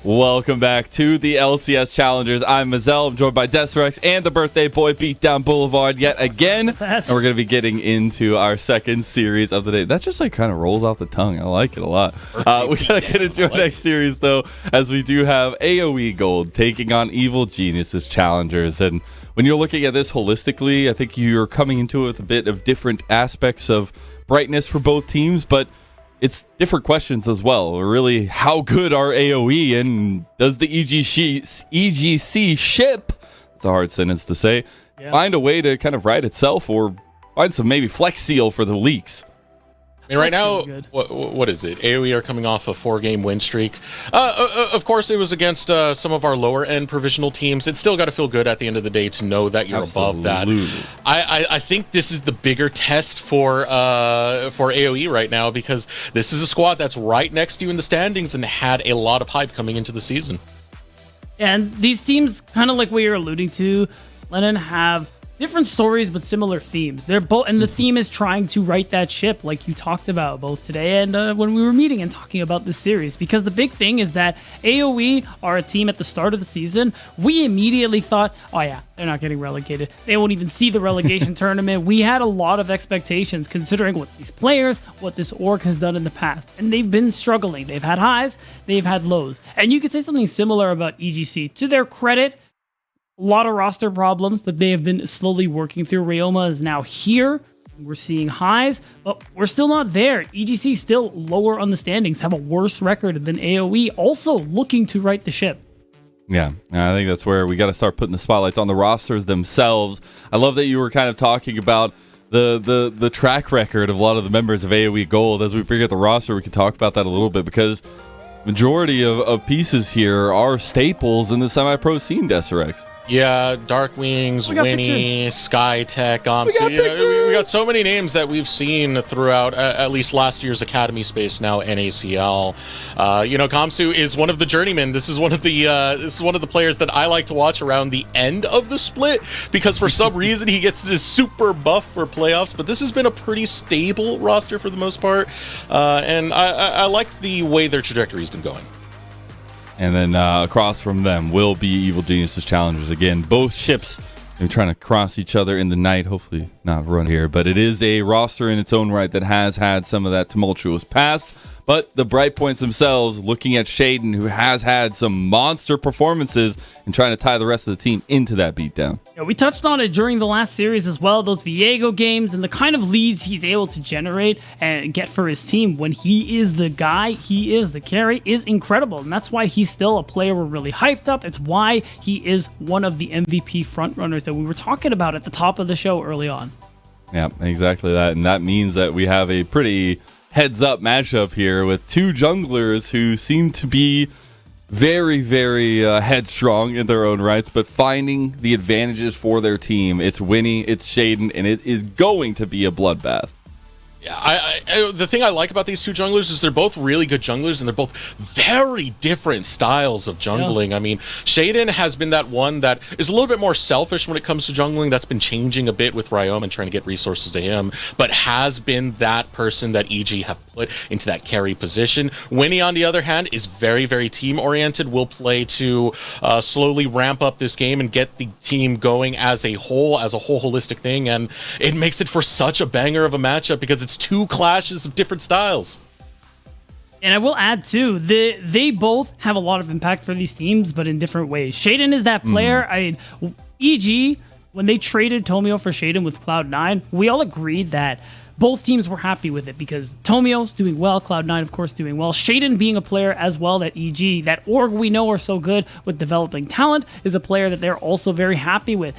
Welcome back to the LCS Challengers. I'm Mazel. I'm joined by Desrex and the birthday boy Beatdown Boulevard yet again. And we're going to be getting into our second series of the day. That just like kind of rolls off the tongue. I like it a lot. We got to get into our next series though, as we do have AOE Gold taking on Evil Geniuses Challengers. And when you're looking at this holistically, I think you're coming into it with a bit of different aspects of brightness for both teams, but it's different questions as well. Really, how good are AOE, and does the EGC ship, it's a hard sentence to say, find a way to kind of right itself or find some maybe flex seal for the leaks? I mean, right now, what is it? AOE are coming off a 4-game win streak. Of course, it was against some of our lower-end provisional teams. It's still got to feel good at the end of the day to know that you're above that. I think this is the bigger test for AOE right now, because this is a squad that's right next to you in the standings and had a lot of hype coming into the season. And these teams, kind of like what you're alluding to, Lennon, have different stories but similar themes. They're both, and the theme is trying to right that ship, like you talked about both today and when we were meeting and talking about this series. Because the big thing is that AOE are a team at the start of the season. We immediately thought, oh yeah, they're not getting relegated. They won't even see the relegation tournament. We had a lot of expectations considering what these players, what this org has done in the past, and they've been struggling. They've had highs, they've had lows, and you could say something similar about EGC. To their credit, a lot of roster problems that they have been slowly working through. Ryoma is now here. We're seeing highs, but we're still not there. EGC still lower on the standings, have a worse record than AOE, also looking to right the ship. Yeah, I think that's where we got to start putting the spotlights on the rosters themselves. I love that you were kind of talking about the track record of a lot of the members of AOE Gold. As we bring up the roster, we can talk about that a little bit, because majority of pieces here are staples in the semi-pro scene, Desrex. Yeah, Dark Wings, Winnie, Skytech, we got so many names that we've seen throughout at least last year's Academy space, now NACL. Kamsu is one of the journeymen. This is one of the players that I like to watch around the end of the split, because for some reason he gets this super buff for playoffs, but this has been a pretty stable roster for the most part, and I like the way their trajectory has been going. And then across from them will be Evil Geniuses Challengers again. Both ships, they're trying to cross each other in the night. Hopefully not run here. But it is a roster in its own right that has had some of that tumultuous past. But the bright points themselves, looking at Shaden, who has had some monster performances and trying to tie the rest of the team into that beatdown. Yeah, we touched on it during the last series as well, those Viego games and the kind of leads he's able to generate and get for his team when he is the guy, he is the carry, is incredible. And that's why he's still a player we're really hyped up. It's why he is one of the MVP frontrunners that we were talking about at the top of the show early on. Yeah, exactly that. And that means that we have a pretty heads-up matchup here with two junglers who seem to be very, very headstrong in their own rights, but finding the advantages for their team. It's Winnie, it's Shaden, and it is going to be a bloodbath. Yeah, the thing I like about these two junglers is they're both really good junglers, and they're both very different styles of jungling. Yeah. I mean, Shaden has been that one that is a little bit more selfish when it comes to jungling. That's been changing a bit with Ryoma and trying to get resources to him, but has been that person that EG have put into that carry position. Winnie, on the other hand, is very, very team-oriented. Will play to slowly ramp up this game and get the team going as a whole holistic thing, and it makes it for such a banger of a matchup because it's two clashes of different styles. And I will add too, they both have a lot of impact for these teams, but in different ways. Shaden is that player. I mean, EG, when they traded Tomio for Shaden with Cloud9, we all agreed that both teams were happy with it because Tomio's doing well, Cloud9 of course doing well. Shaden being a player as well that EG, that org we know are so good with developing talent, is a player that they're also very happy with.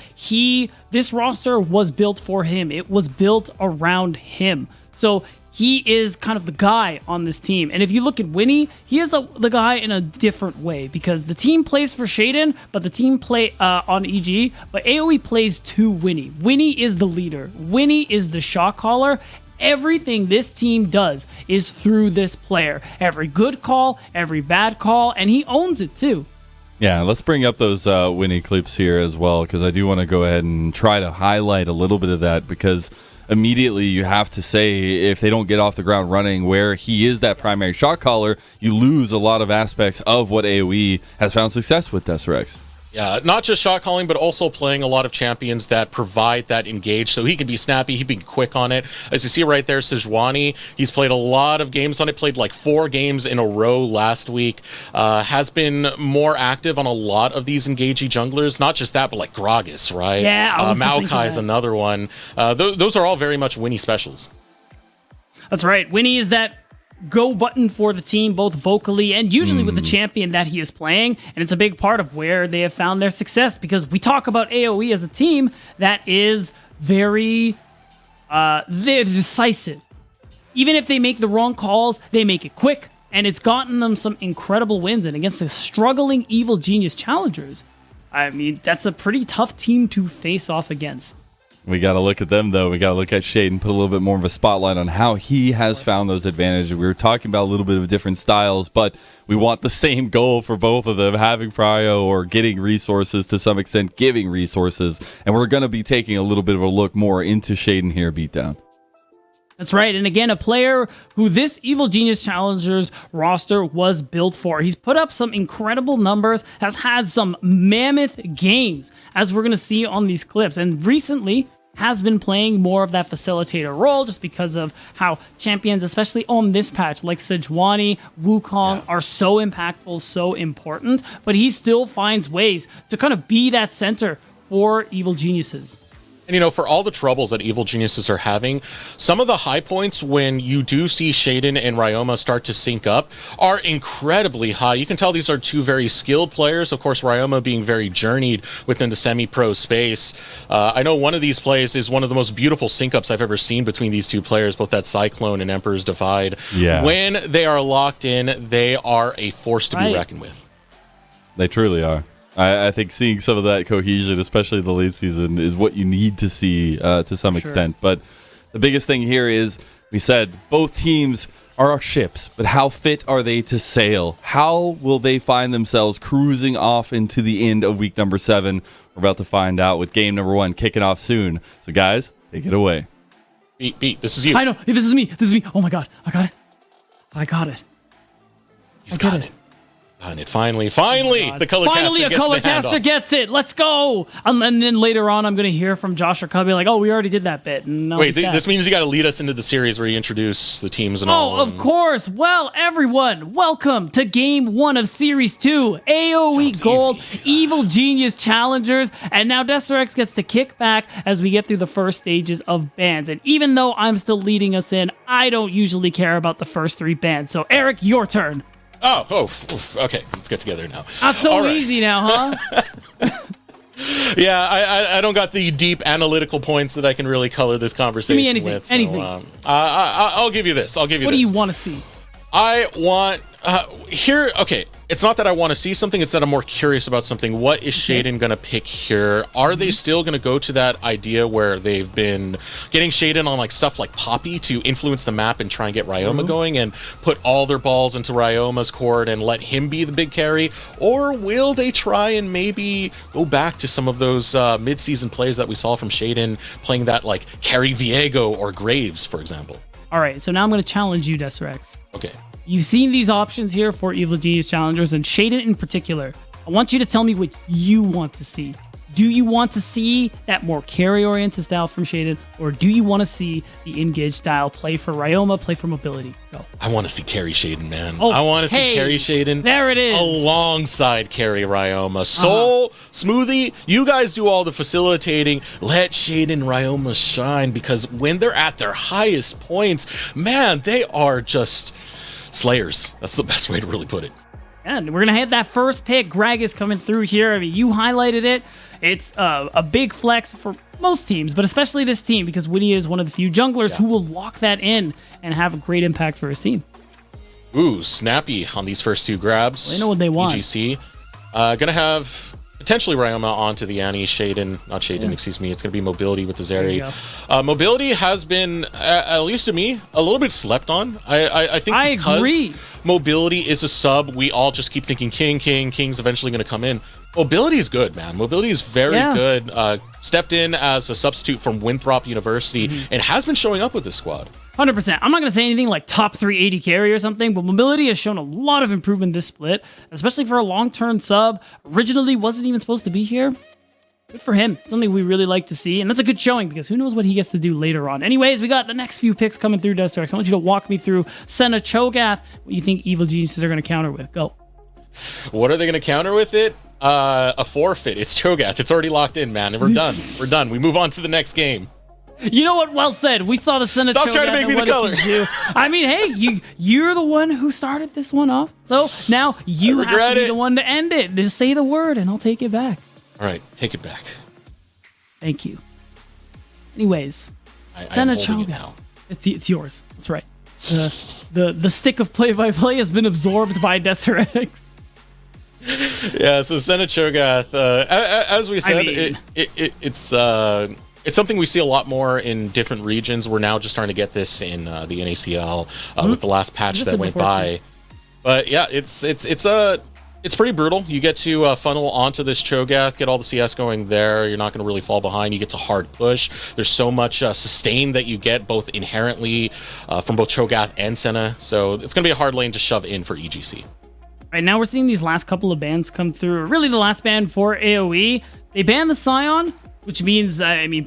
This roster was built for him. It was built around him. So he is kind of the guy on this team. And if you look at Winnie, he is the guy in a different way because the team plays for Shaden, but the team play on EG, but AOE plays to Winnie. Winnie is the leader. Winnie is the shot caller. Everything this team does is through this player. Every good call, every bad call, and he owns it too. Yeah, let's bring up those Winnie clips here as well, because I do want to go ahead and try to highlight a little bit of that, because immediately you have to say, if they don't get off the ground running where he is that primary shot caller, you lose a lot of aspects of what AOE has found success with, Desrex. Yeah, not just shot calling, but also playing a lot of champions that provide that engage, so he can be snappy, he can be quick on it. As you see right there, Sejuani, he's played a lot of games on it, played like 4 games in a row last week, has been more active on a lot of these engagey junglers. Not just that, but like Gragas, right? Yeah, I was just thinking Maokai's that. another one. Those are all very much Winnie specials. That's right. Winnie is that go button for the team, both vocally and usually with the champion that he is playing. And it's a big part of where they have found their success, because we talk about AOE as a team that is very they're decisive. Even if they make the wrong calls, they make it quick. And it's gotten them some incredible wins. And against the struggling Evil Genius Challengers, I mean, that's a pretty tough team to face off against. We got to look at them, though. We got to look at Shaden, put a little bit more of a spotlight on how he has found those advantages. We were talking about a little bit of different styles, but we want the same goal for both of them, having prio or getting resources, to some extent giving resources. And we're going to be taking a little bit of a look more into Shaden here, Beatdown. That's right. And again, a player who this Evil Genius Challengers roster was built for. He's put up some incredible numbers, has had some mammoth games, as we're going to see on these clips. And recently has been playing more of that facilitator role, just because of how champions, especially on this patch, like Sejuani, Wukong, are so impactful, so important. But he still finds ways to kind of be that center for Evil Geniuses. And, you know, for all the troubles that Evil Geniuses are having, some of the high points when you do see Shaden and Ryoma start to sync up are incredibly high. You can tell these are two very skilled players. Of course, Ryoma being very journeyed within the semi-pro space. I know one of these plays is one of the most beautiful sync-ups I've ever seen between these two players, both that Cyclone and Emperor's Divide. Yeah. When they are locked in, they are a force to be reckoned with. They truly are. I think seeing some of that cohesion, especially in the late season, is what you need to see to some extent. But the biggest thing here is, we said, both teams are our ships, but how fit are they to sail? How will they find themselves cruising off into the end of week number 7? We're about to find out with game number 1 kicking off soon. So guys, take it away. Beat, this is you. I know. This is me. This is me. Oh my God. I got it. I got it. He's got it. And it finally, the color finally caster a gets color the handoff. caster gets it. Let's go. And then later on, I'm going to hear from Josh or Cubby like, oh, we already did that bit. And wait, this means you got to lead us into the series where you introduce the teams and all. Oh, of course. Well, everyone, welcome to Game 1 of Series 2. AOE Gold, Evil Genius Challengers. And now Desrex gets to kick back as we get through the first stages of bans. And even though I'm still leading us in, I don't usually care about the first 3 bans. So, Eric, your turn. Okay. Let's get together now. Not so easy now, huh? Yeah, I don't got the deep analytical points that I can really color this conversation Give me anything, with. So, anything. I'll give you this. What do you want to see? I want here. Okay, it's not that I want to see something; it's that I'm more curious about something. What is Shaden gonna pick here? Are they still gonna go to that idea where they've been getting Shaden on like stuff like Poppy to influence the map and try and get Ryoma going and put all their balls into Ryoma's court and let him be the big carry? Or will they try and maybe go back to some of those mid-season plays that we saw from Shaden, playing that like carry Viego or Graves, for example? All right, so now I'm going to challenge you, Desrex. Okay. You've seen these options here for Evil Genius Challengers, and Shaden in particular. I want you to tell me what you want to see. Do you want to see that more carry-oriented style from Shaden, or do you want to see the engage style play for Ryoma, play for mobility? Go. I want to see carry Shaden, man. Okay. I want to see carry Shaden. There it is. Alongside carry Ryoma. Soul, Smoothie, you guys do all the facilitating. Let Shaden Ryoma shine, because when they're at their highest points, man, they are just slayers. That's the best way to really put it. And we're going to hit that first pick. Greg is coming through here. I mean, you highlighted it. It's a big flex for most teams, but especially this team, because Winnie is one of the few junglers who will lock that in and have a great impact for his team. Ooh, snappy on these first 2 grabs. Well, they know what they want. EGC. Gonna have Potentially Ryoma onto the Annie, not Shaden, excuse me. It's going to be Mobility with the There Zeri. Mobility has been, at least to me, a little bit slept on. I think because agree. Mobility is a sub, we all just keep thinking King's eventually going to come in. Mobility is good, man. Mobility is very good. Stepped in as a substitute from Winthrop University and has been showing up with this squad. 100%. I'm not going to say anything like top 380 carry or something, but Mobility has shown a lot of improvement this split, especially for a long-term sub. Originally wasn't even supposed to be here. Good for him. Something we really like to see, and that's a good showing because who knows what he gets to do later on. Anyways, we got the next few picks coming through, Deathstrike. I want you to walk me through Senna Cho'Gath, what you think Evil Geniuses are going to counter with. Go. What are they going to counter with it? A forfeit. It's Cho'Gath. It's already locked in, man. And we're done. We're done. We move on to the next game. You know what? Well said. We saw the Senna Stop Cho'Gath trying to make me the color. I mean, hey, you're the one who started this one off. So now you have to be the one to end it. Just say the word and I'll take it back. All right. Take it back. Thank you. Anyways, Senna Cho'Gath. It's yours. That's right. The stick of play-by-play has been absorbed by Deathstrike. Yeah, so Senna Cho'Gath, as we said, it's something we see a lot more in different regions. We're now just starting to get this in the NACL with the last patch that went by. But yeah, it's pretty brutal. You get to funnel onto this Cho'Gath, get all the CS going there. You're not going to really fall behind. You get to hard push. There's so much sustain that you get both inherently from both Cho'Gath and Senna. So it's going to be a hard lane to shove in for EGC. Right now we're seeing these last couple of bans come through. Really the last ban for AOE. They banned the Scion, which means,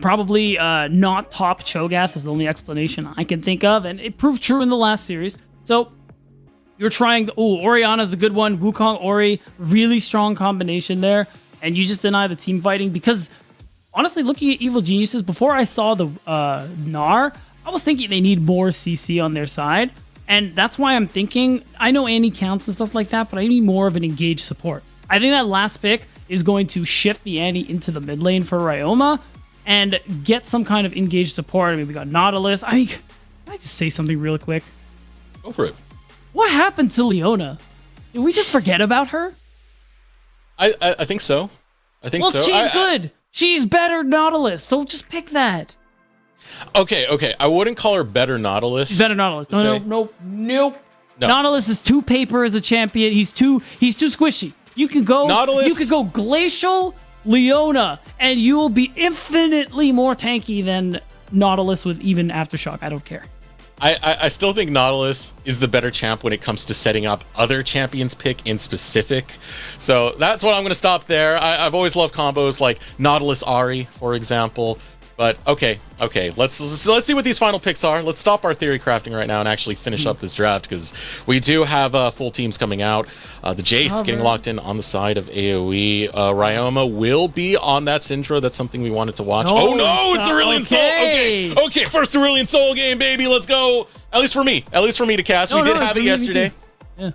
probably not top Cho'Gath is the only explanation I can think of. And it proved true in the last series. So you're trying... Orianna's a good one. Wukong, Ori, really strong combination there. And you just deny the team fighting because, honestly, looking at Evil Geniuses, before I saw the Gnar, I was thinking they need more CC on their side. And that's why I'm thinking, I know Annie counts and stuff like that, but I need more of an engaged support. I think that last pick is going to shift the Annie into the mid lane for Ryoma and get some kind of engaged support. I mean, we got Nautilus. Can I just say something real quick? Go for it. What happened to Leona? Did we just forget about her? I think so. I think so. She's good. She's better Nautilus, so just pick that. Okay. I wouldn't call her better Nautilus. She's better Nautilus. Nope. Nautilus is too paper as a champion. He's too squishy. You can go Nautilus. You could go Glacial Leona, and you will be infinitely more tanky than Nautilus with even Aftershock. I don't care. I still think Nautilus is the better champ when it comes to setting up other champions pick in specific. So that's what I'm going to stop there. I've always loved combos like Nautilus Ahri, for example. But okay. Let's see what these final picks are. Let's stop our theory crafting right now and actually finish up this draft because we do have full teams coming out. The Jace getting locked in on the side of AOE. Ryoma will be on that Syndra. That's something we wanted to watch. No, it's Aurelion Soul. Okay, first Aurelion Soul game, baby. Let's go. At least for me to cast. We did have it yesterday. Yeah.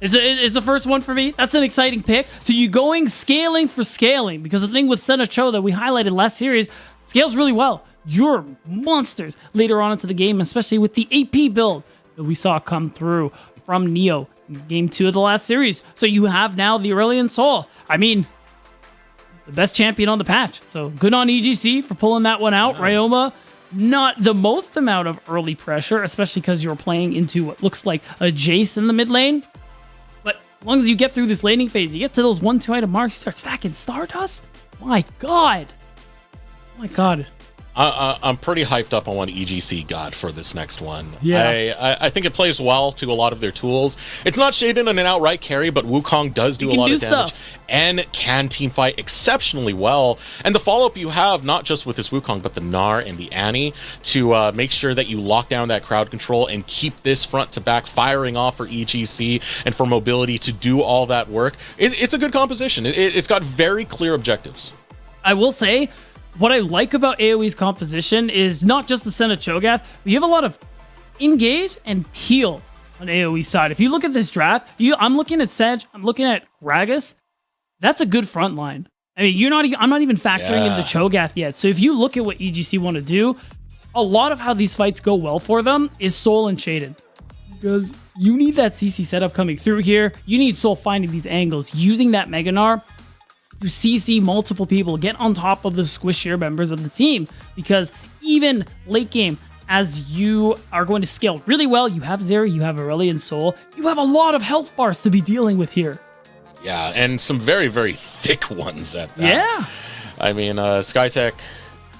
It's the first one for me. That's an exciting pick. So you going scaling for scaling because the thing with Senna Cho that we highlighted last series scales really well. You're monsters later on into the game, especially with the AP build that we saw come through from Neo in game 2 of the last series. So you have now the Aurelion Sol. I mean, the best champion on the patch. So good on EGC for pulling that one out. Ryoma, not the most amount of early pressure, especially because you're playing into what looks like a Jace in the mid lane. But as long as you get through this laning phase, you get to those 1-2 item marks, you start stacking Stardust. My God. Oh my God. I'm pretty hyped up on what EGC got for this next one. Yeah. I think it plays well to a lot of their tools. It's not Shaden on an outright carry, but Wukong does do a lot of damage and can teamfight exceptionally well. And the follow-up you have, not just with this Wukong, but the Gnar and the Annie to make sure that you lock down that crowd control and keep this front to back firing off for EGC and for Mobility to do all that work. It's a good composition. It's got very clear objectives. I will say, what I like about AoE's composition is not just the Senna Cho'Gath, but you have a lot of engage and peel on AoE side. If you look at this draft, I'm looking at Sedge, I'm looking at Gragas. That's a good front line. I mean, I'm not even factoring in the Cho'Gath yet. So if you look at what EGC want to do, a lot of how these fights go well for them is Soul and Shaden. Because you need that CC setup coming through here. You need Soul finding these angles, using that Mega Gnar. to CC multiple people, get on top of the squishier members of the team, because even late game, as you are going to scale really well, you have Zeri, you have Aurelion Sol, you have a lot of health bars to be dealing with here. Yeah, and some very, very thick ones at that. Yeah. I mean, Skytech,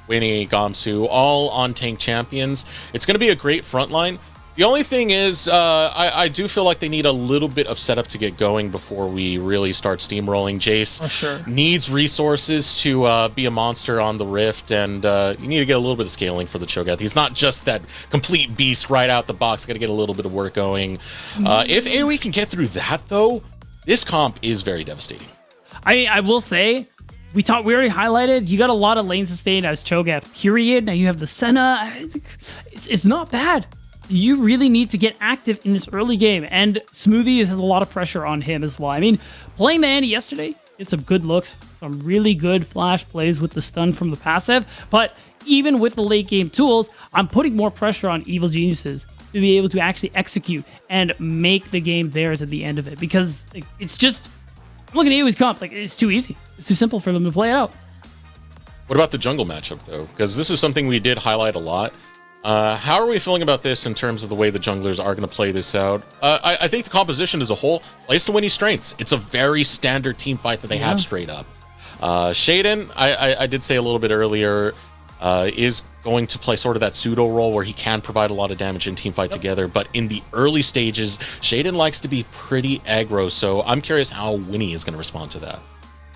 Winnie, Gamsu, all on tank champions. It's going to be a great front line. The only thing is, I do feel like they need a little bit of setup to get going before we really start steamrolling. Jace needs resources to be a monster on the Rift, and you need to get a little bit of scaling for the Cho'Gath. He's not just that complete beast right out the box. Got to get a little bit of work going. If AOE can get through that, though, this comp is very devastating. I will say, we already highlighted, you got a lot of lane sustain as Cho'Gath, period. Now you have the Senna. It's not bad. You really need to get active in this early game, and Smoothie has a lot of pressure on him as well. I mean, playing the Annie yesterday, it's some good looks, some really good flash plays with the stun from the passive, but even with the late game tools, I'm putting more pressure on Evil Geniuses to be able to actually execute and make the game theirs at the end of it, because it's just, look at AoE's comp, it's too easy. It's too simple for them to play it out. What about the jungle matchup, though? Because this is something we did highlight a lot. How are we feeling about this in terms of the way the junglers are going to play this out? I think the composition as a whole plays to Winnie's strengths. It's a very standard team fight that they have straight up. Shaden, I did say a little bit earlier, is going to play sort of that pseudo role where he can provide a lot of damage in team fight together. But in the early stages, Shaden likes to be pretty aggro. So I'm curious how Winnie is going to respond to that.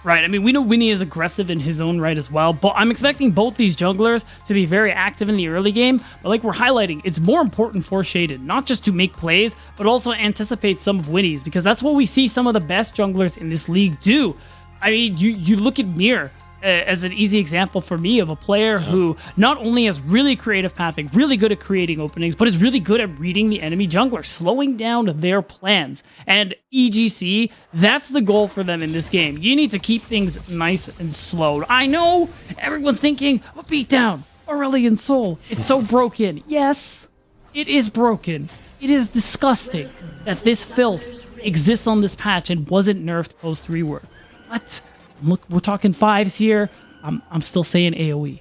Right, I mean, we know Winnie is aggressive in his own right as well, but I'm expecting both these junglers to be very active in the early game. But like we're highlighting, it's more important for Shaden, not just to make plays, but also anticipate some of Winnie's, because that's what we see some of the best junglers in this league do. I mean, you look at Mir as an easy example for me of a player who not only has really creative pathing, really good at creating openings, but is really good at reading the enemy jungler, slowing down their plans. And EGC, that's the goal for them in this game. You need to keep things nice and slow. I know everyone's thinking, a beatdown, Aurelion Sol, it's so broken. Yes, it is broken. It is disgusting that this filth exists on this patch and wasn't nerfed post rework. But look, we're talking fives here. I'm still saying AOE.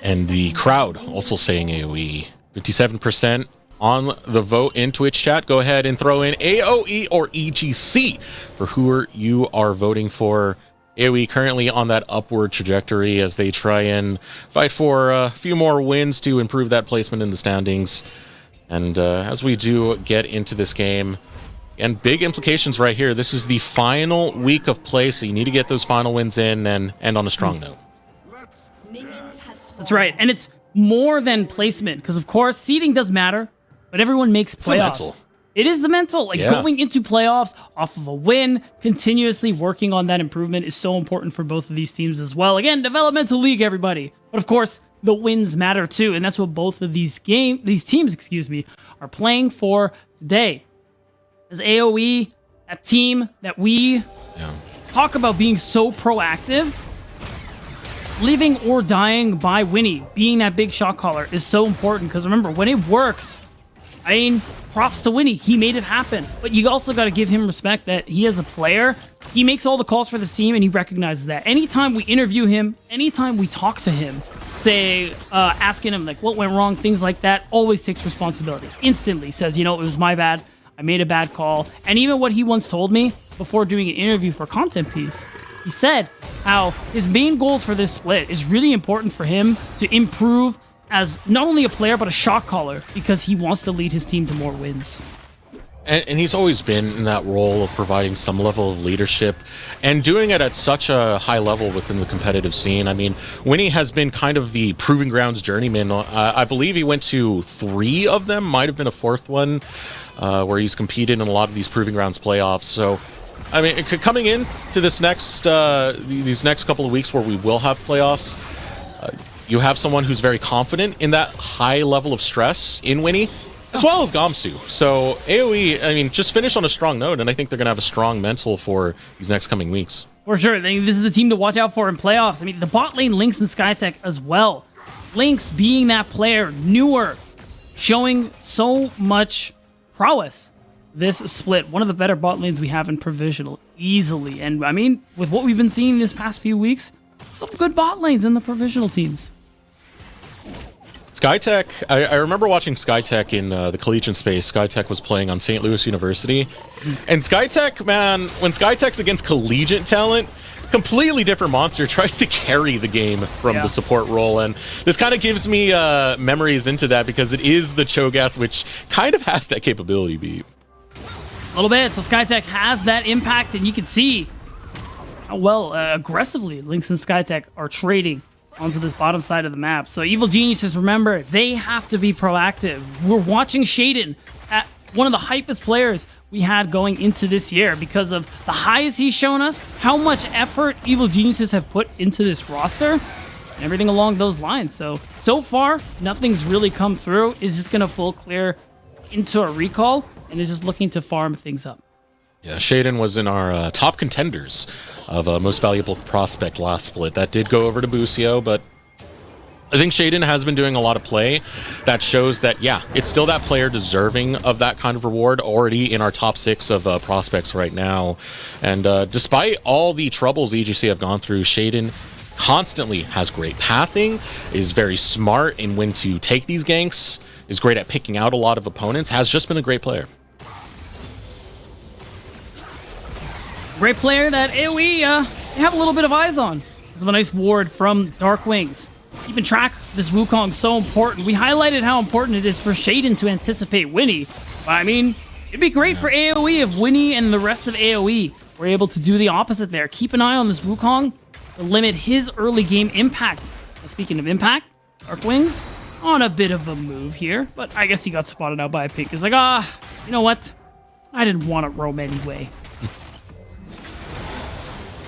And the crowd also saying AOE. 57% on the vote in Twitch chat. Go ahead and throw in AOE or EGC for who you are voting for. AOE currently on that upward trajectory as they try and fight for a few more wins to improve that placement in the standings. And as we do get into this game, and big implications right here. This is the final week of play, so you need to get those final wins in and end on a strong note. That's right, and it's more than placement, because of course seeding does matter, but everyone makes playoffs. It's the mental. It is the mental. Going into playoffs off of a win, continuously working on that improvement is so important for both of these teams as well. Again, developmental league, everybody. But of course, the wins matter too, and that's what both of these teams, are playing for today. As AOE, a team that we talk about being so proactive, living or dying by Winnie, being that big shot caller is so important, because remember, when it works, I mean, props to Winnie. He made it happen. But you also got to give him respect that he as a player, he makes all the calls for this team and he recognizes that. Anytime we interview him, anytime we talk to him, say, asking him like what went wrong, things like that, always takes responsibility. Instantly says, it was my bad. I made a bad call. And even what he once told me before doing an interview for Content Piece, he said how his main goals for this split is really important for him to improve as not only a player, but a shot caller, because he wants to lead his team to more wins. And he's always been in that role of providing some level of leadership and doing it at such a high level within the competitive scene. I mean, Winnie has been kind of the Proving Grounds journeyman. I believe he went to 3 of them, might have been a 4th one, where he's competed in a lot of these Proving Grounds playoffs. So, I mean, coming in to this these next couple of weeks where we will have playoffs, you have someone who's very confident in that high level of stress in Winnie, as well as Gamsu. So AOE, I mean, just finish on a strong note, and I think they're going to have a strong mental for these next coming weeks. For sure. This is the team to watch out for in playoffs. I mean, the bot lane, Lynx and Skytech as well. Lynx being that player, newer, showing so much prowess. this split. One of the better bot lanes we have in Provisional, easily. And I mean, with what we've been seeing this past few weeks, some good bot lanes in the Provisional teams. Skytech, I remember watching Skytech in the collegiate space. Skytech was playing on St. Louis University. And Skytech, man, when Skytech's against collegiate talent, completely different monster, tries to carry the game from the support role. And this kind of gives me memories into that because it is the Cho'Gath, which kind of has that capability beat. A little bit. So Skytech has that impact, and you can see how well aggressively Lynx and Skytech are trading onto this bottom side of the map. So Evil Geniuses, remember, they have to be proactive. We're watching Shaden at one of the hypest players we had going into this year because of the highs he's shown us, how much effort Evil Geniuses have put into this roster, and everything along those lines. So far, nothing's really come through. Is just going to full clear into a recall and is just looking to farm things up. Yeah, Shaden was in our top contenders of most valuable prospect last split. That did go over to Busio, but I think Shaden has been doing a lot of play that shows that, yeah, it's still that player deserving of that kind of reward, already in our top 6 of prospects right now. And despite all the troubles EGC have gone through, Shaden constantly has great pathing, is very smart in when to take these ganks, is great at picking out a lot of opponents, has just been a great player. Great player that AOE have a little bit of eyes on. This is a nice ward from Dark Wings. Keeping track of this Wukong so important. We highlighted how important it is for Shaden to anticipate Winnie. But I mean, it'd be great for AOE if Winnie and the rest of AOE were able to do the opposite there. Keep an eye on this Wukong to limit his early game impact. Now, speaking of impact, Dark Wings on a bit of a move here, but I guess he got spotted out by a pink. He's like, you know what? I didn't want to roam anyway.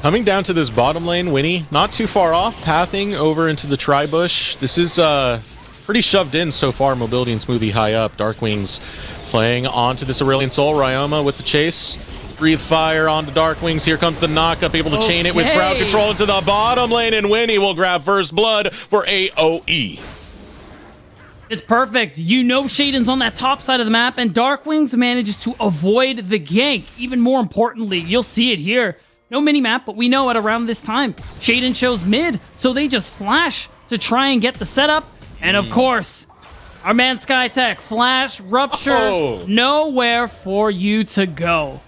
Coming down to this bottom lane, Winnie, not too far off, pathing over into the tri-bush. This is pretty shoved in so far, mobility and smoothie high up. Darkwings playing onto this Aurelion Soul. Ryoma with the chase. Breathe fire onto Darkwings. Here comes the knock-up, able to chain it with crowd control into the bottom lane, and Winnie will grab first blood for AOE. It's perfect. You know Shaden's on that top side of the map, and Darkwings manages to avoid the gank. Even more importantly, you'll see it here. No mini-map, but we know at around this time, Shaden shows mid, so they just flash to try and get the setup. And of course, our man Skytech, flash, rupture, nowhere for you to go.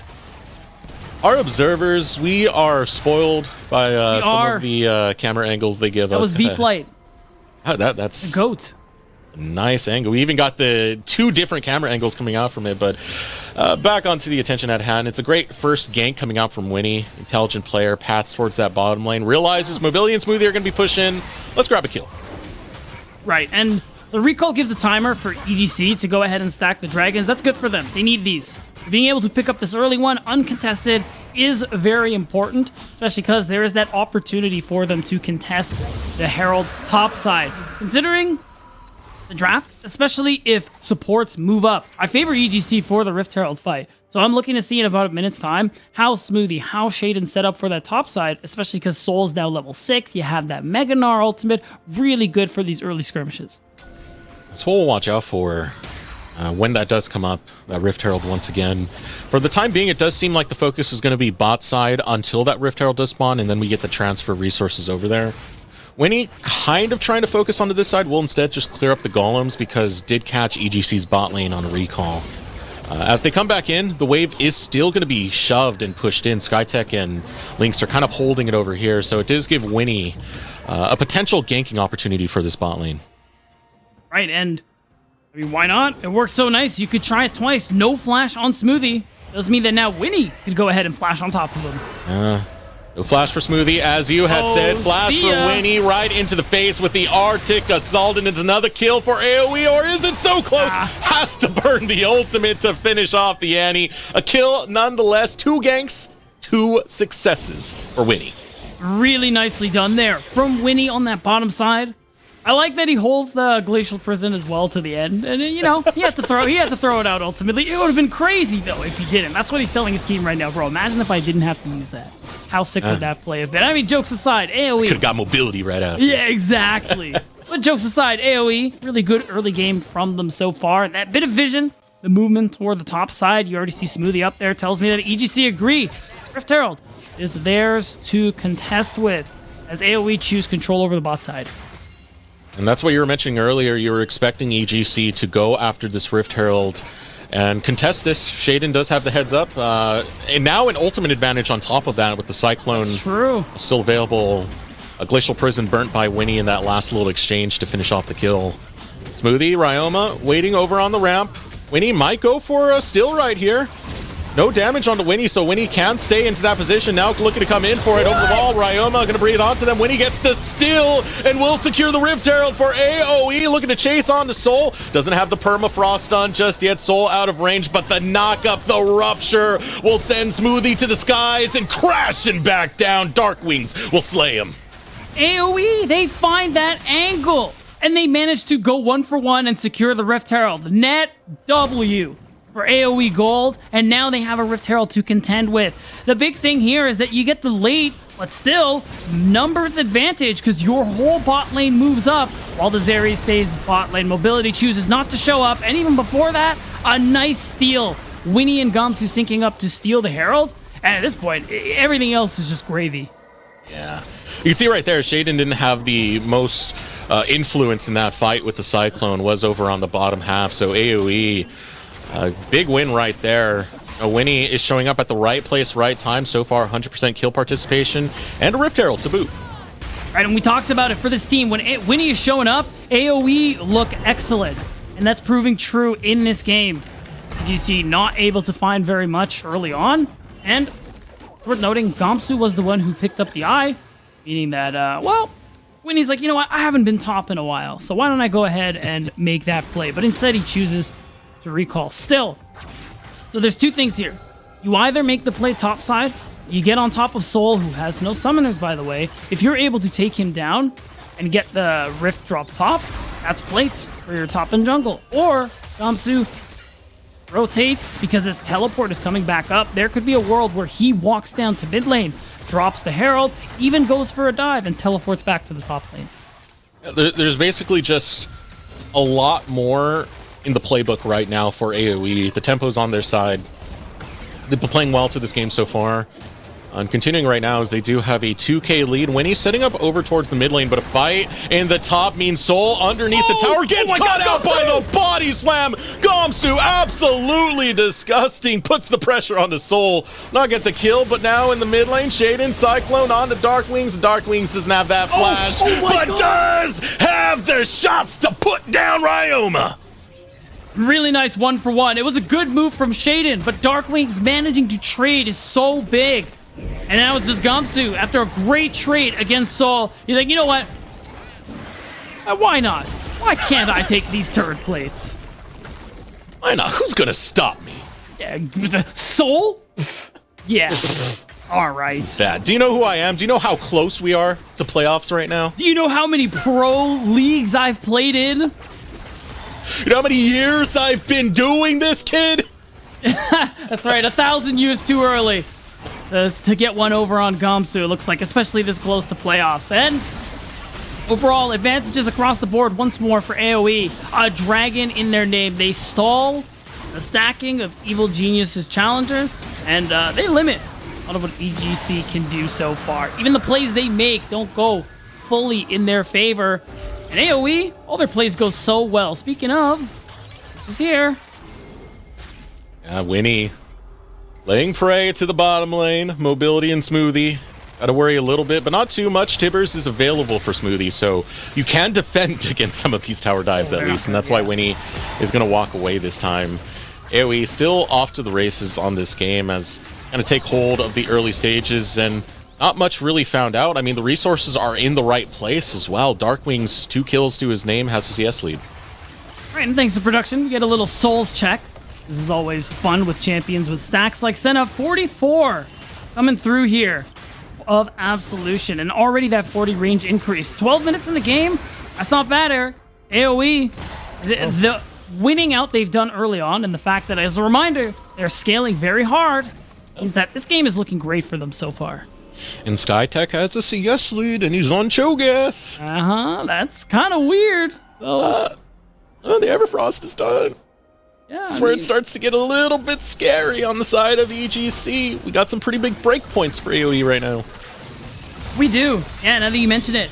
Our observers, we are spoiled by some of the camera angles they give us. That was V-Flight. That's a goat. Nice angle. We even got the 2 different camera angles coming out from it, but back onto the attention at hand. It's a great first gank coming out from Winnie. Intelligent player, paths towards that bottom lane, realizes mobility and smoothie are going to be pushed in. Let's grab a kill. Right, and the recall gives a timer for EGC to go ahead and stack the dragons. That's good for them. They need these. Being able to pick up this early one uncontested is very important, especially because there is that opportunity for them to contest the Herald top side. Considering the draft, especially if supports move up. I favor EGC for the Rift Herald fight. So I'm looking to see in about a minute's time how Smoothie, how Shaden set up for that top side, especially because Soul's now level 6. You have that Mega Gnar ultimate. Really good for these early skirmishes. That's what we'll watch out for when that does come up, that Rift Herald once again. For the time being, it does seem like the focus is going to be bot side until that Rift Herald does spawn, and then we get the transfer resources over there. Winnie kind of trying to focus onto this side will instead just clear up the golems because did catch EGC's bot lane on a recall. As they come back in, the wave is still going to be shoved and pushed in. Skytech and Lynx are kind of holding it over here, so it does give Winnie a potential ganking opportunity for this bot lane. Right, and I mean, why not? It works so nice. You could try it twice. No flash on Smoothie. Doesn't mean that now Winnie could go ahead and flash on top of him. No flash for Smoothie, as you had said. Flash for Winnie right into the face with the Arctic Assault, and it's another kill for AOE, or is it so close? Has to burn the ultimate to finish off the Annie. A kill nonetheless. 2 ganks, 2 successes for Winnie. Really nicely done there from Winnie on that bottom side. I like that he holds the Glacial Prison as well to the end, and you know he had to throw it out ultimately. It would have been crazy though if he didn't. That's what he's telling his team right now, bro. Imagine if I didn't have to use that. How sick would that play have been? I mean, jokes aside, AOE could have got mobility right out. Yeah, exactly. But jokes aside, AOE really good early game from them so far. That bit of vision the movement toward the top side. You already see Smoothie up there. Tells me that EGC agree. Rift Herald is theirs to contest with as AOE choose control over the bot side. And that's what you were mentioning earlier. You were expecting EGC to go after this Rift Herald and contest this. Shaden does have the heads up. And now an ultimate advantage on top of that with the Cyclone still available. A Glacial Prison burnt by Winnie in that last little exchange to finish off the kill. Smoothie, Ryoma waiting over on the ramp. Winnie might go for a steal right here. No damage onto Winnie, so Winnie can stay into that position. Now looking to come in for it over the wall. Ryoma going to breathe onto them. Winnie gets the steal and will secure the Rift Herald for AOE. Looking to chase on to Soul. Doesn't have the permafrost on just yet. Soul out of range, but the knock up, the rupture will send Smoothie to the skies and crashing back down. Darkwings will slay him. AOE, they find that angle and they manage to go 1-for-1 and secure the Rift Herald. Net W for AOE gold, and now they have a Rift Herald to contend with. The big thing here is that you get the late, but still, numbers advantage because your whole bot lane moves up while the Zeri stays bot lane. Mobility chooses not to show up, and even before that, a nice steal. Winnie and Gamsu syncing up to steal the Herald, and at this point, everything else is just gravy. Yeah. You can see right there, Shaden didn't have the most influence in that fight with the Cyclone, was over on the bottom half, so AOE, big win right there. Winnie is showing up at the right place, right time. So far, 100% kill participation, and a Rift Herald to boot. Right, and we talked about it for this team. When Winnie is showing up, AOE look excellent, and that's proving true in this game. EGC not able to find very much early on, and worth noting, Gamsu was the one who picked up the eye, meaning that, well, Winnie's like, you know what, I haven't been top in a while, so why don't I go ahead and make that play? But instead, he chooses to recall. Still, so there's two things here. You either make the play top side, you get on top of Soul, who has no summoners, by the way. If you're able to take him down and get the Rift drop top, that's plates for your top and jungle. Or Gamsu rotates because his teleport is coming back up. There could be a world where he walks down to mid lane, drops the Herald, even goes for a dive, and teleports back to the top lane. There's basically just a lot more in the playbook right now for AOE. The tempo's on their side. They've been playing well to this game so far. And continuing right now as they do have a 2k lead. Winnie's setting up over towards the mid lane, but a fight in the top means Soul underneath the tower gets caught out by the body slam. Gamsu, absolutely disgusting. Puts the pressure on the Soul. Not get the kill, but now in the mid lane, Shaden, Cyclone on the Darkwings. Darkwings doesn't have that flash, but does have the shots to put down Ryoma. Really nice 1-for-1. It was a good move from Shaden, but Darkwings managing to trade is so big. And now it's just Gamsu, after a great trade against Soul, he's like, you know what? Why not? Why can't I take these turret plates? Why not? Who's gonna stop me? Yeah, Soul? Yeah. All right. Bad. Do you know who I am? Do you know how close we are to playoffs right now? Do you know how many pro leagues I've played in? You know how many years I've been doing this, kid? That's right, 1,000 years too early to get one over on Gamsu, it looks like, especially this close to playoffs. And overall, advantages across the board once more for AOE. A dragon in their name. They stall the stacking of Evil Genius's challengers, and they limit a lot of what EGC can do so far. Even the plays they make don't go fully in their favor. And AOE, all their plays go so well. Speaking of, who's here? Yeah, Winnie laying prey to the bottom lane. Mobility and Smoothie. Gotta worry a little bit, but not too much. Tibbers is available for Smoothie, so you can defend against some of these tower dives at least, and that's why Winnie is gonna walk away this time. AOE still off to the races on this game as gonna take hold of the early stages, and not much really found out. I mean, the resources are in the right place as well. Darkwing's 2 kills to his name has a CS lead. All right, and thanks to production, we get a little Souls check. This is always fun with champions with stacks like Senna. 44 coming through here of Absolution, and already that 40 range increase. 12 minutes in the game, that's not bad, Eric. AOE, the winning out they've done early on, and the fact that, as a reminder, they're scaling very hard, means that this game is looking great for them so far. And SkyTech has a CS lead, and he's on Cho'Gath. That's kind of weird. So, the Everfrost is done. Yeah, This is where it starts to get a little bit scary on the side of EGC. We got some pretty big breakpoints for AOE right now. We do. Yeah, now that you mention it,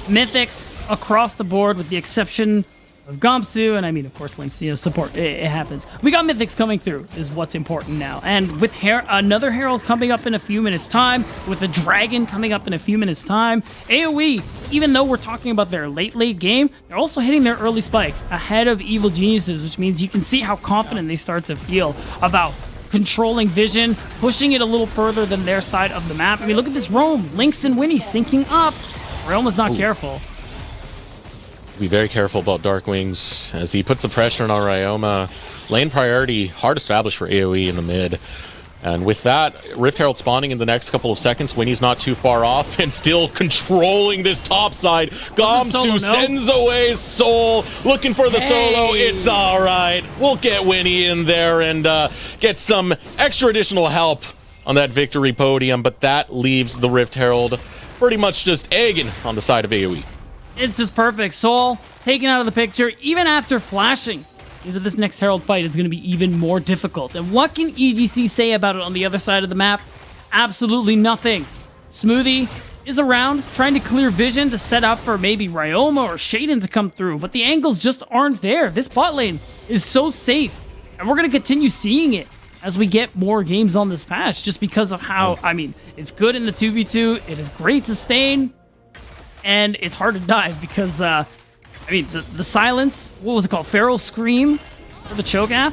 Mythics across the board with the exception of Gomsu, and I mean, of course, Link's, support. It happens. We got Mythics coming through is what's important now. And with another Herald's coming up in a few minutes' time, with a Dragon coming up in a few minutes' time, AOE, even though we're talking about their late game, they're also hitting their early spikes ahead of Evil Geniuses, which means you can see how confident they start to feel about controlling vision, pushing it a little further than their side of the map. I mean, look at this roam. Lynx and Winnie syncing up. Realma's not careful. Be very careful about Dark Wings as he puts the pressure on Ryoma. Lane priority, hard established for AoE in the mid. And with that, Rift Herald spawning in the next couple of seconds. Winnie's not too far off and still controlling this top side. Gomsu sends away Soul, looking for the solo. It's all right. We'll get Winnie in there and get some extra additional help on that victory podium. But that leaves the Rift Herald pretty much just egging on the side of AoE. It's just perfect. Soul taken out of the picture, even after flashing. Means that this next Herald fight is going to be even more difficult. And what can EGC say about it on the other side of the map? Absolutely nothing. Smoothie is around, trying to clear vision to set up for maybe Ryoma or Shaden to come through, but the angles just aren't there. This bot lane is so safe, and we're going to continue seeing it as we get more games on this patch, just because of how, I mean, it's good in the 2v2, it is great sustain, and it's hard to dive because, I mean, the silence, what was it called? Feral Scream for the Cho'Gath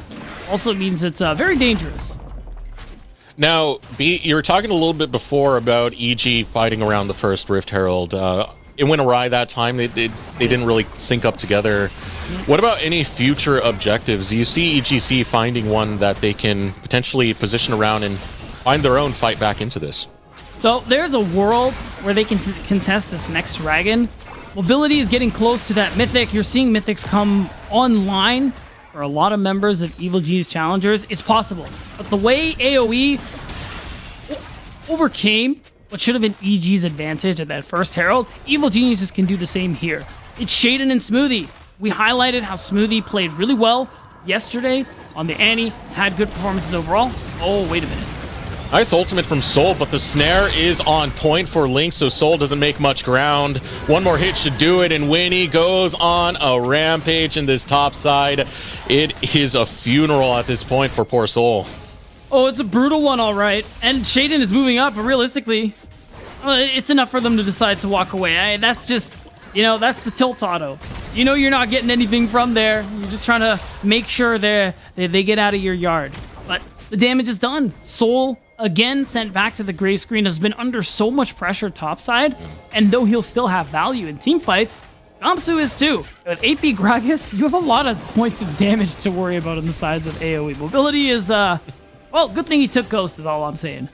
also means it's very dangerous. Now, B, you were talking a little bit before about EG fighting around the first Rift Herald. It went awry that time. They didn't really sync up together. What about any future objectives? Do you see EGC finding one that they can potentially position around and find their own fight back into this? So there's a world where they can contest this next dragon. Mobility is getting close to that Mythic. You're seeing Mythics come online for a lot of members of Evil Genius Challengers. It's possible. But the way AoE overcame what should have been EG's advantage at that first Herald, Evil Geniuses can do the same here. It's Shaden and Smoothie. We highlighted how Smoothie played really well yesterday on the Annie. He's had good performances overall. Oh, wait a minute. Nice ultimate from Soul, but the snare is on point for Link, so Soul doesn't make much ground. One more hit should do it, and Winnie goes on a rampage in this top side. It is a funeral at this point for poor Soul. Oh, it's a brutal one, all right. And Shaden is moving up, but realistically, it's enough for them to decide to walk away. That's just, that's the tilt auto. You're not getting anything from there. You're just trying to make sure they get out of your yard. But the damage is done. Soul, again, sent back to the gray screen, has been under so much pressure topside, and though he'll still have value in team fights, Gomsu is too. With 8B Gragas, you have a lot of points of damage to worry about on the sides of AoE. Mobility is, well, good thing he took Ghost is all I'm saying.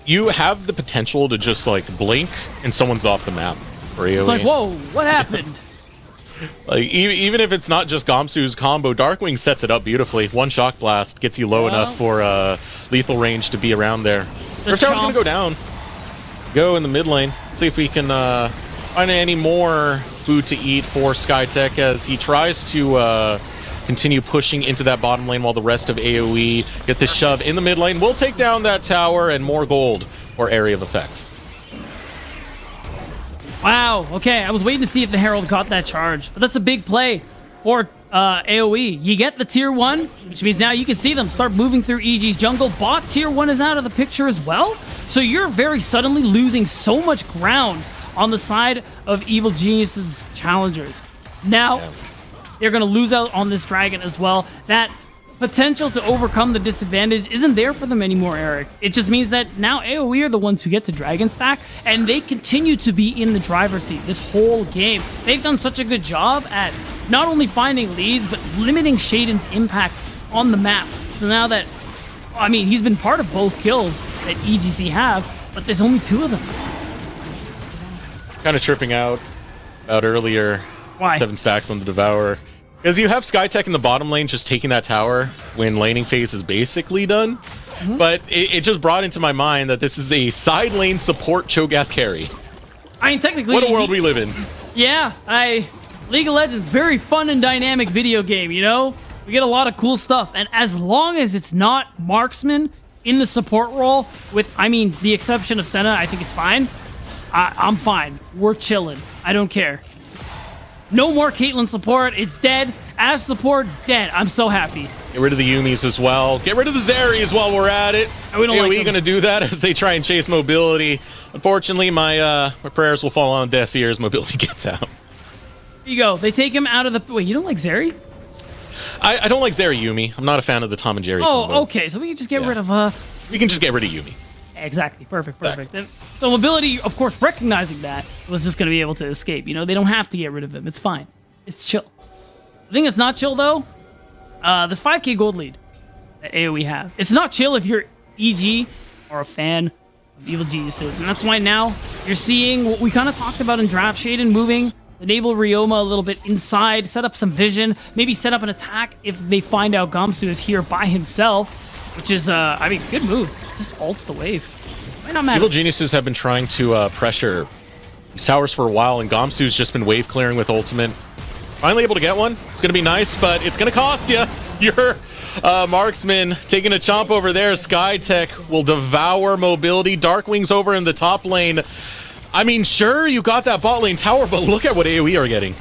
You have the potential to just, blink and someone's off the map for AoE. It's like, whoa, what happened? Even if it's not just Gomsu's combo, Darkwing sets it up beautifully. One shock blast gets you low enough for lethal range to be around there. Rift Herald's gonna go down. Go in the mid lane. See if we can find any more food to eat for Skytech as he tries to continue pushing into that bottom lane while the rest of AoE get this shove in the mid lane. We'll take down that tower and more gold for area of effect. Wow, okay, I was waiting to see if the Herald got that charge, but that's a big play for AoE. You get the tier 1, which means now you can see them start moving through EG's jungle. Bot tier 1 is out of the picture as well, so you're very suddenly losing so much ground on the side of Evil Genius's challengers. Now, they're going to lose out on this dragon as well. That potential to overcome the disadvantage isn't there for them anymore, Eric. It just means that now AoE are the ones who get to Dragon Stack, and they continue to be in the driver's seat this whole game. They've done such a good job at not only finding leads, but limiting Shaden's impact on the map. So now that, I mean, he's been part of both kills that EGC have, but there's only 2 of them. Kind of tripping out about earlier. Why? 7 stacks on the Devourer. Because you have Skytech in the bottom lane just taking that tower when laning phase is basically done. But it just brought into my mind that this is a side lane support Cho'Gath carry. I mean, technically... What a world we live in. Yeah, League of Legends, very fun and dynamic video game, We get a lot of cool stuff. And as long as it's not marksman in the support role, with, I mean, the exception of Senna, I think it's fine. I'm fine. We're chilling. I don't care. No more Caitlyn support. It's dead. As support, dead. I'm so happy. Get rid of the Yumis as well. Get rid of the Zerries while we're at it. We don't like AOE going to do that as they try and chase mobility. Unfortunately, my prayers will fall on deaf ears. Mobility gets out. Here you go. They take him out of the... Wait, you don't like Zeri? I don't like Zeri Yumi. I'm not a fan of the Tom and Jerry combo. Oh, okay. So we can just get rid of... We can just get rid of Yumi. Exactly. Perfect. And so mobility, of course, recognizing that, was just going to be able to escape. You know, they don't have to get rid of him. It's fine. It's chill. The thing that's not chill, though, this 5k gold lead that AOE has. It's not chill if you're EG or a fan of Evil Geniuses. And that's why now you're seeing what we kind of talked about in draft, Shaden moving, enable Ryoma a little bit inside, set up some vision, maybe set up an attack if they find out Gamsu is here by himself, which is, I mean, good move. Just ults the wave. Might not matter. Evil Geniuses have been trying to pressure these towers for a while, and Gamsu's just been wave clearing with ultimate. Finally able to get one. It's going to be nice, but it's going to cost you. Your marksman taking a chomp over there. Skytech will devour mobility. Darkwing's over in the top lane. I mean, sure, you got that bot lane tower, but look at what AOE are getting.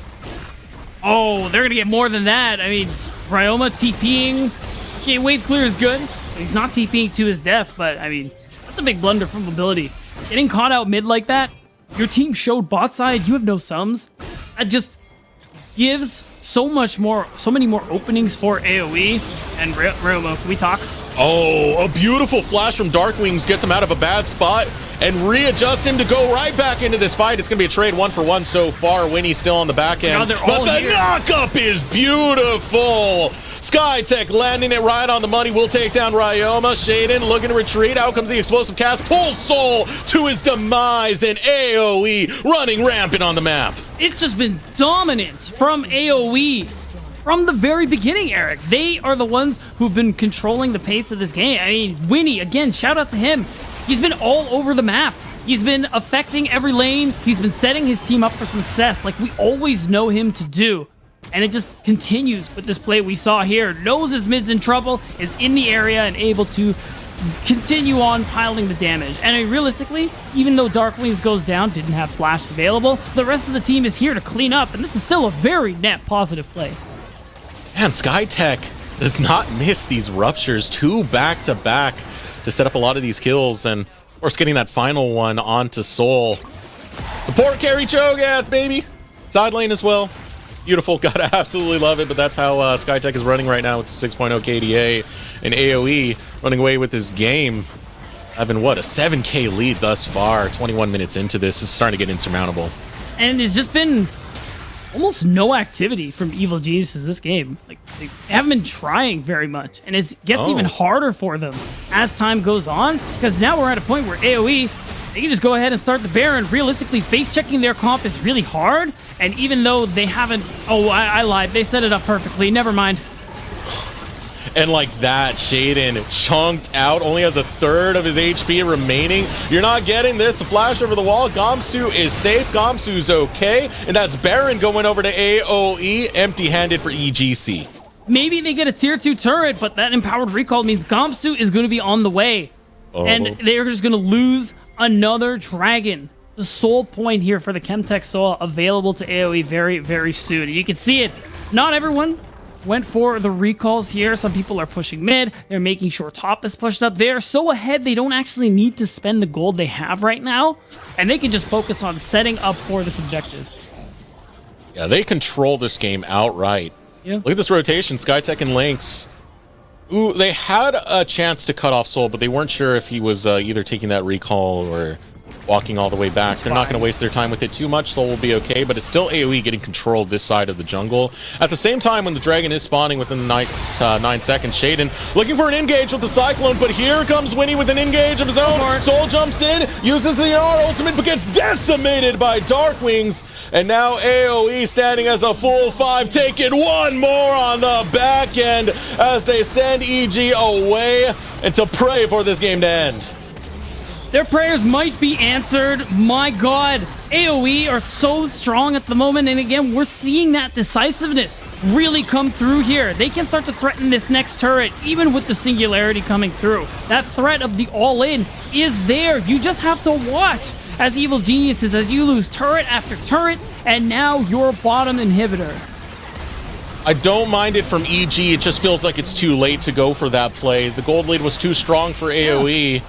Oh, they're going to get more than that. I mean, Ryoma TPing. Okay, wave clear is good. He's not TPing to his death, but I mean, that's a big blunder from mobility. Getting caught out mid like that, your team showed bot side, you have no sums. That just gives so many more openings for AOE. And Ryoma, can we talk? Oh, a beautiful flash from Darkwings gets him out of a bad spot and readjust him to go right back into this fight. It's going to be a trade 1-for-1 so far. Winnie's still on the back end. But the knock-up is beautiful. Skytech landing it right on the money. Will take down Ryoma. Shaden looking to retreat. Out comes the explosive cast. Pulls Soul to his demise. And AOE running rampant on the map. It's just been dominance from AOE from the very beginning, Eric. They are the ones who've been controlling the pace of this game. I mean, Winnie, again, shout out to him. He's been all over the map. He's been affecting every lane. He's been setting his team up for success like we always know him to do. And it just continues with this play we saw here. Knows his mid's in trouble, is in the area, and able to continue on piling the damage. And I mean, realistically, even though Darkwings goes down, didn't have flash available, the rest of the team is here to clean up, and this is still a very net positive play. Man, Skytech does not miss these ruptures, 2 back-to-back to set up a lot of these kills, and of course getting that final one onto Soul. Support carry Cho'Gath, baby! Side lane as well. Beautiful, gotta absolutely love it, but that's how Skytech is running right now with the 6.0 KDA and AOE running away with this game. Having, what, a 7k lead thus far, 21 minutes into this. Is starting to get insurmountable. And it's just been almost no activity from Evil Geniuses this game. Like, they haven't been trying very much, and it gets even harder for them as time goes on, because now we're at a point where AOE, they can just go ahead and start the Baron. Realistically, face-checking their comp is really hard, and even though they haven't... Oh, I lied. They set it up perfectly. Never mind. And like that, Shaden chunked out, only has a third of his HP remaining. You're not getting this. A flash over the wall. Gamsu is safe. Gamsu's okay. And that's Baron going over to AOE, empty-handed for EGC. Maybe they get a tier 2 turret, but that empowered recall means Gamsu is going to be on the way. And they're just going to lose another dragon. The soul point here for the Chemtech Soul available to AOE very, very soon. You can see it. Not everyone went for the recalls here. Some people are pushing mid. They're making sure top is pushed up. They're so ahead, they don't actually need to spend the gold they have right now. And they can just focus on setting up for this objective. Yeah, they control this game outright. Yeah. Look at this rotation. Skytech and Lynx. Ooh, they had a chance to cut off Soul, but they weren't sure if he was either taking that recall or walking all the way back. They're not going to waste their time with it too much. Soul will be okay, but it's still AOE getting control of this side of the jungle. At the same time, when the dragon is spawning within the next 9 seconds, Shaden looking for an engage with the Cyclone, but here comes Winnie with an engage of his own. Soul jumps in, uses the R ultimate, but gets decimated by Darkwings. And now AOE standing as a full 5, taking one more on the back end as they send EG away and to pray for this game to end. Their prayers might be answered. My God, AOE are so strong at the moment, and again, we're seeing that decisiveness really come through here. They can start to threaten this next turret, even with the singularity coming through. That threat of the all-in is there. You just have to watch as Evil Geniuses, as you lose turret after turret, and now your bottom inhibitor. I don't mind it from EG. It just feels like it's too late to go for that play. The gold lead was too strong for AOE,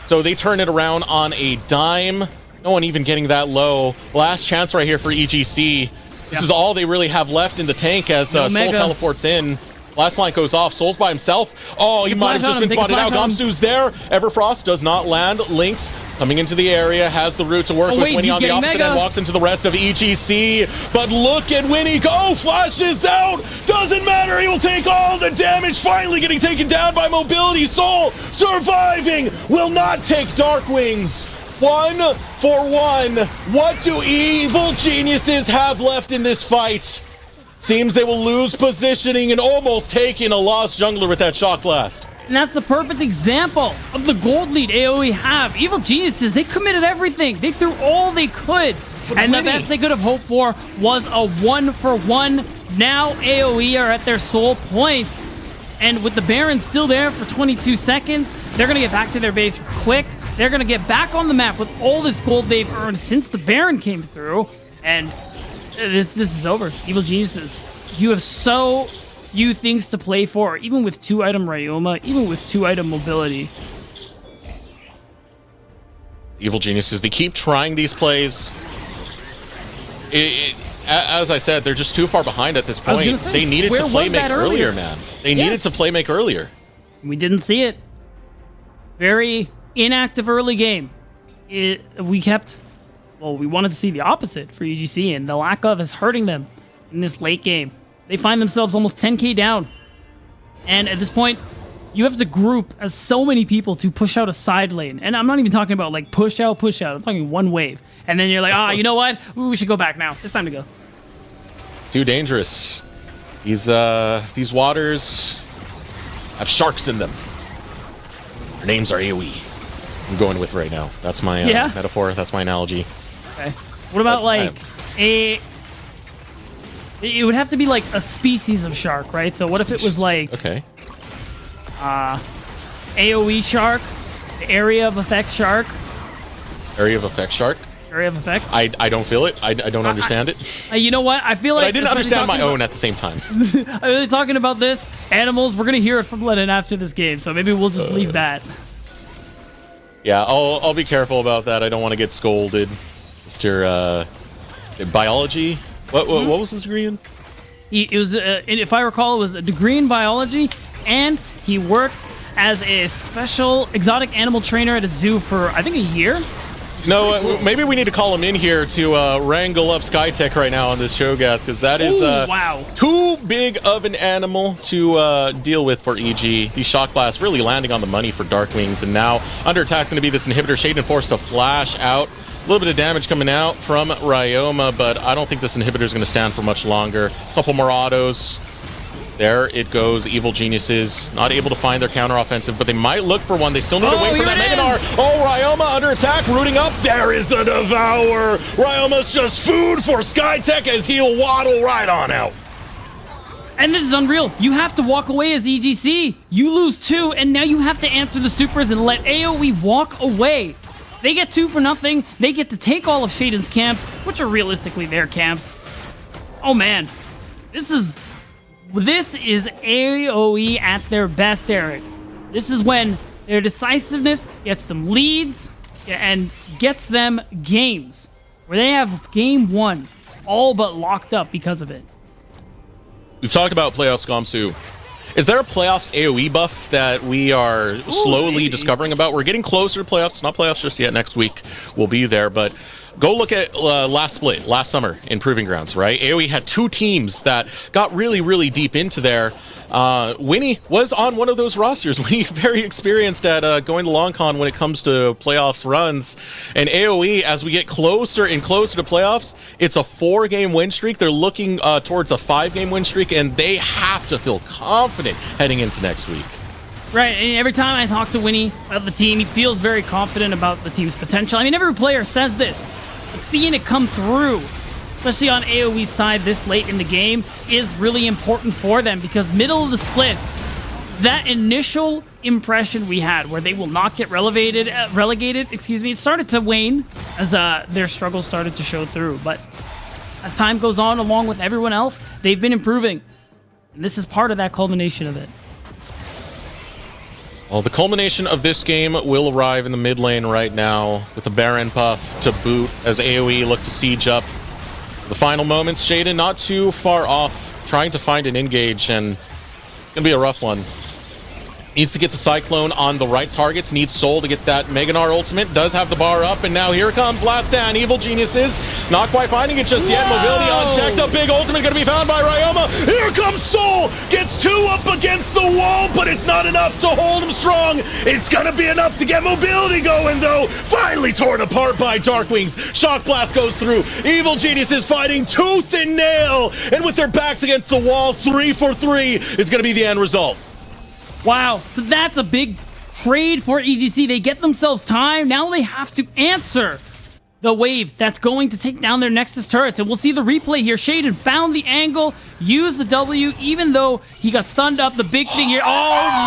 so they turn it around on a dime. No one even getting that low. Last chance right here for EGC. This is all they really have left in the tank as Soul teleports in. Last plant goes off. Soul's by himself. Oh, he might have just been spotted out. Gamsu's there. Everfrost does not land. Lynx coming into the area, has the route to work with. Winnie on the opposite end walks into the rest of EGC. But look at Winnie go. Flashes out. Doesn't matter. He will take all the damage. Finally getting taken down by Mobility. Soul surviving. Will not take Dark Wings. 1 for 1. What do Evil Geniuses have left in this fight? Seems they will lose positioning and almost taking a lost jungler with that Shock Blast. And that's the perfect example of the gold lead AOE have. Evil Geniuses, they committed everything. They threw all they could. And the best they could have hoped for was a 1 for 1. Now AOE are at their soul point. And with the Baron still there for 22 seconds, they're going to get back to their base quick. They're going to get back on the map with all this gold they've earned since the Baron came through. And this is over. Evil Geniuses, you have so few things to play for, even with 2-item Ryoma, even with 2-item mobility. Evil Geniuses, they keep trying these plays. As I said, they're just too far behind at this point. They needed to play make earlier, man. They needed to play make earlier. We didn't see it. Very inactive early game. We wanted to see the opposite for EGC, and the lack of is hurting them in this late game. They find themselves almost 10k down. And at this point, you have to group as so many people to push out a side lane. And I'm not even talking about like push out. I'm talking one wave. And then you're like, you know what? We should go back now. It's time to go. Too dangerous. These waters have sharks in them. Their names are AOE. I'm going with right now. That's my metaphor. That's my analogy. Okay. What about it would have to be like a species of shark, right? So what if it was like AOE shark, area of effect shark? Area of effect shark? Area of effect? I don't feel it. I don't understand it. You know what? I feel like I didn't understand my own at the same time. I'm really talking about this. Animals, we're going to hear it from Lennon after this game, so maybe we'll just leave that. Yeah, I'll be careful about that. I don't want to get scolded. Mr. Biology? What was his degree in? It was, if I recall, it was a degree in biology, and he worked as a special exotic animal trainer at a zoo for, I think, a year. No, maybe we need to call him in here to wrangle up Skytech right now on this Cho'Gath, because that is too big of an animal to deal with for EG. These Shock Blasts really landing on the money for Dark Wings, and now under attack's going to be this inhibitor. Shaden forced to flash out. A little bit of damage coming out from Ryoma, but I don't think this inhibitor is going to stand for much longer. A couple more autos. There it goes. Evil Geniuses not able to find their counteroffensive, but they might look for one. They still need to wait for that Megadar. Oh, Ryoma under attack, rooting up. There is the Devour. Ryoma's just food for Skytech as he'll waddle right on out. And this is unreal. You have to walk away as EGC. You lose 2, and now you have to answer the supers and let AOE walk away. They get 2 for nothing. They get to take all of Shaden's camps, which are realistically their camps. Oh, man. This is AOE at their best, Eric. This is when their decisiveness gets them leads and gets them games, where they have game 1 all but locked up because of it. We've talked about playoffs, Gamsu. Is there a playoffs AOE buff that we are slowly discovering about? We're getting closer to playoffs. Not playoffs just yet. Next week we'll be there, but go look at last split, last summer in Proving Grounds, right? AOE had 2 teams that got really, really deep into there. Winnie was on one of those rosters. Winnie very experienced at going to Long Con when it comes to playoffs runs. And AOE, as we get closer and closer to playoffs, it's a 4-game win streak. They're looking towards a 5-game win streak, and they have to feel confident heading into next week. Right, and every time I talk to Winnie about the team, he feels very confident about the team's potential. I mean, every player says this. But seeing it come through, especially on AOE's side this late in the game, is really important for them because middle of the split, that initial impression we had where they will not get relegated, it started to wane as their struggles started to show through. But as time goes on, along with everyone else, they've been improving. And this is part of that culmination of it. Well, the culmination of this game will arrive in the mid lane right now with a Baron buff to boot as AOE look to siege up. The final moments, Shaden not too far off, trying to find an engage, and it's gonna be a rough one. Needs to get the Cyclone on the right targets, needs Soul to get that Meganar ultimate, does have the bar up, and now here comes Last Stand. Evil Geniuses not quite finding it just yet. Mobility unchecked, a big ultimate gonna be found by Ryoma. Here comes Soul, gets 2 up against the wall, but it's not enough to hold him strong. It's gonna be enough to get Mobility going though. Finally torn apart by Darkwings. Shock Blast goes through. Evil Geniuses fighting tooth and nail, and with their backs against the wall, 3 for 3 is gonna be the end result. Wow, so that's a big trade for EGC. They get themselves time. Now they have to answer the wave that's going to take down their Nexus turrets. And we'll see the replay here. Shaden found the angle, used the W, even though he got stunned up. The big thing here. Oh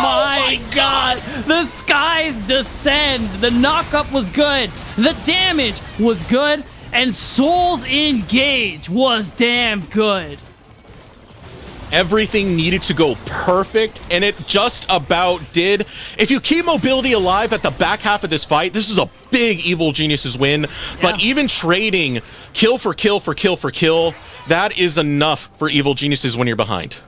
my God. The skies descend. The knockup was good. The damage was good. And Soul's engage was damn good. Everything needed to go perfect, and it just about did. If you keep Mobility alive at the back half of this fight, this is a big Evil Geniuses win. Yeah. But even trading kill for kill for kill for kill, that is enough for Evil Geniuses when you're behind.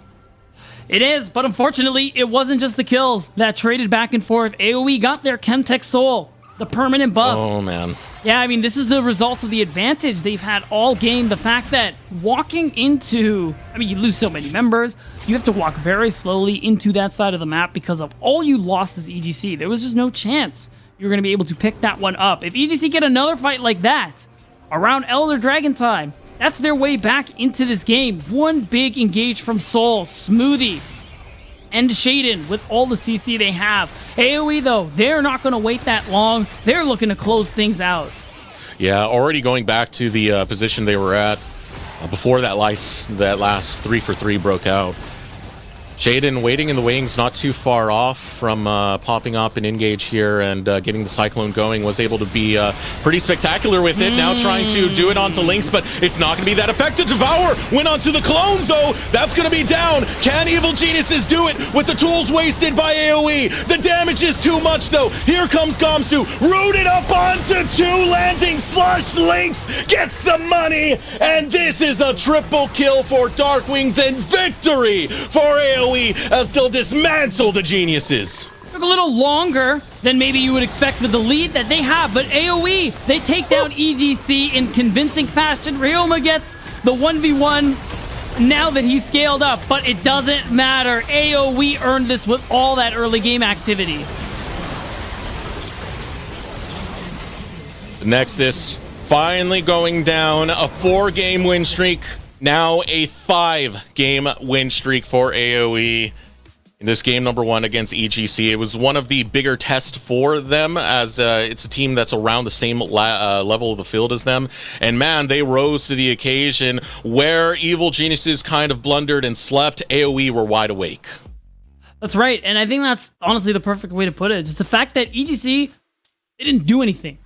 It is, but unfortunately, it wasn't just the kills that traded back and forth. AOE got their Chemtech Soul, the permanent buff. Oh, man. Yeah, I mean, this is the result of the advantage they've had all game. The fact that walking into... I mean, you lose so many members. You have to walk very slowly into that side of the map because of all you lost as EGC. There was just no chance you're going to be able to pick that one up. If EGC get another fight like that around Elder Dragon time, that's their way back into this game. One big engage from Soul, Smoothie, and Shaden with all the CC they have. AOE, though, they're not going to wait that long. They're looking to close things out. Yeah, already going back to the position they were at before that last 3 for 3 broke out. Shaden waiting in the wings, not too far off from popping up an engage here and getting the Cyclone going. Was able to be pretty spectacular with it. Now trying to do it onto Lynx, but it's not going to be that effective. Devour went onto the clones, though. That's going to be down. Can Evil Geniuses do it with the tools wasted by AOE? The damage is too much, though. Here comes Gamsu, rooted up onto 2, landing flush. Lynx gets the money, and this is a triple kill for Darkwings and victory for AOE. As they'll dismantle the Geniuses. Took a little longer than maybe you would expect with the lead that they have, but AOE, they take down EGC in convincing fashion. Ryoma gets the 1v1 now that he's scaled up, but it doesn't matter. AOE earned this with all that early game activity. The Nexus finally going down, a 4-game win streak. Now a 5-game win streak for AOE in this game number 1 against EGC. It was one of the bigger tests for them as it's a team that's around the same level of the field as them. And man, they rose to the occasion. Where Evil Geniuses kind of blundered and slept, AOE were wide awake. That's right. And I think that's honestly the perfect way to put it. Just the fact that EGC, they didn't do anything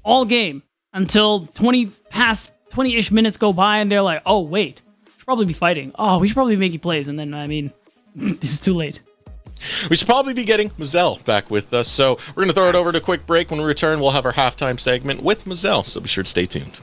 all game until 20-ish minutes go by, and they're like, oh, wait, we should probably be fighting. Oh, we should probably be making plays. And then, I mean, it was too late. We should probably be getting Mazel back with us. So we're going to throw it over to a quick break. When we return, we'll have our halftime segment with Mazel. So be sure to stay tuned.